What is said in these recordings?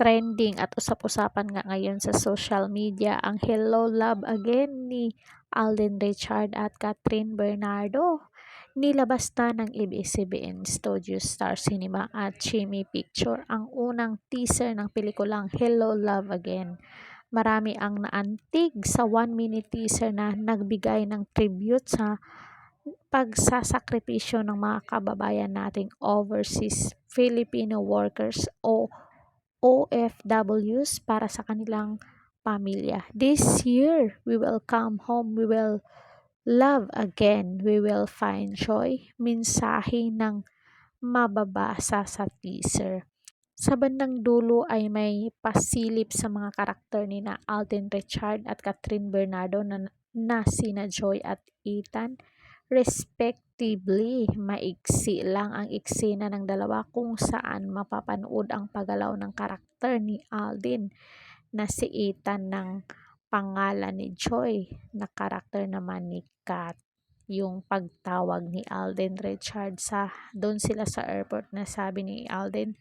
trending at usap-usapan nga ngayon sa social media ang Hello Love Again ni Alden Richard at Catherine Bernardo. Nilabas na ng ABS-CBN Studios Star Cinema at Chimmy Picture ang unang teaser ng pelikulang Hello Love Again. Marami ang naantig sa 1-minute teaser na nagbigay ng tribute sa pagsasakripisyo ng mga kababayan nating overseas Filipino workers o OFWs para sa kanilang pamilya. This year, we will come home, we will love again, we will find joy. Mensahe ng mababasa sa teaser. Sa bandang dulo ay may pasilip sa mga karakter ni na Alden Richard at Catherine Bernardo na sina Joy at Ethan respectively. Maiksi lang ang eksena ng dalawa kung saan mapapanood ang paggalaw ng karakter ni Alden na si Ethan ng pangalan ni Joy na karakter naman ni Kat. Yung pagtawag ni Alden Richard doon sila sa airport na sabi ni Alden,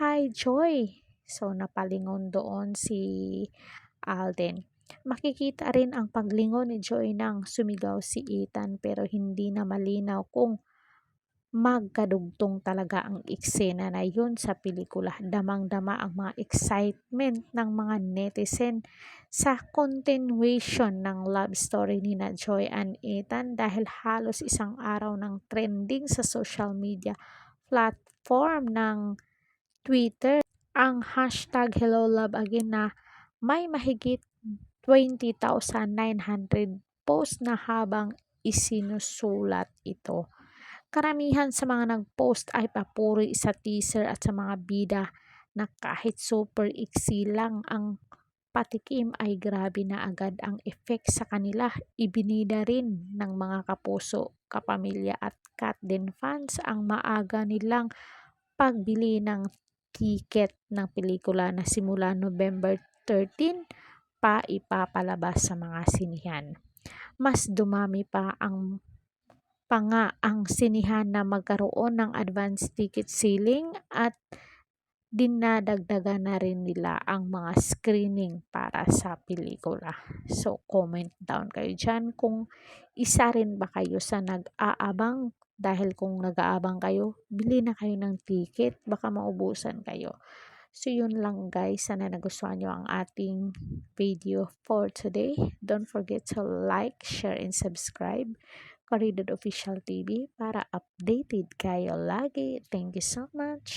"Hi Joy." So napalingon doon si Alden. Makikita rin ang paglingon ni Joy nang sumigaw si Ethan pero hindi na malinaw kung magkadugtong talaga ang eksena na yun sa pelikula. Damang-dama ang mga excitement ng mga netizen sa continuation ng love story ni na Joy and Ethan dahil halos isang araw ng trending sa social media platform ng Twitter ang hashtag Hello Love Again na may mahigit 20,900 post na habang isinusulat ito. Karamihan sa mga nag-post ay papuri sa teaser at sa mga bida na kahit super iksi lang ang patikim ay grabe na agad ang effect sa kanila. Ibinida rin ng mga kapuso, kapamilya at cat din fans ang maaga nilang pagbili ng ticket ng pelikula na simula November 13 pa ipapalabas sa mga sinihan. Mas dumami pa ang sinihan na magkaroon ng advance ticket selling at dinadagdagan na rin nila ang mga screening para sa pelikula. So comment down kayo dyan kung isa rin ba kayo sa nag-aabang, dahil kung nag-aabang kayo, bili na kayo ng ticket, baka maubusan kayo. So yun lang guys, sana nagustuhan nyo ang ating video for today. Don't forget to like, share, and subscribe Koridor Official TV para updated kayo lagi. Thank you so much.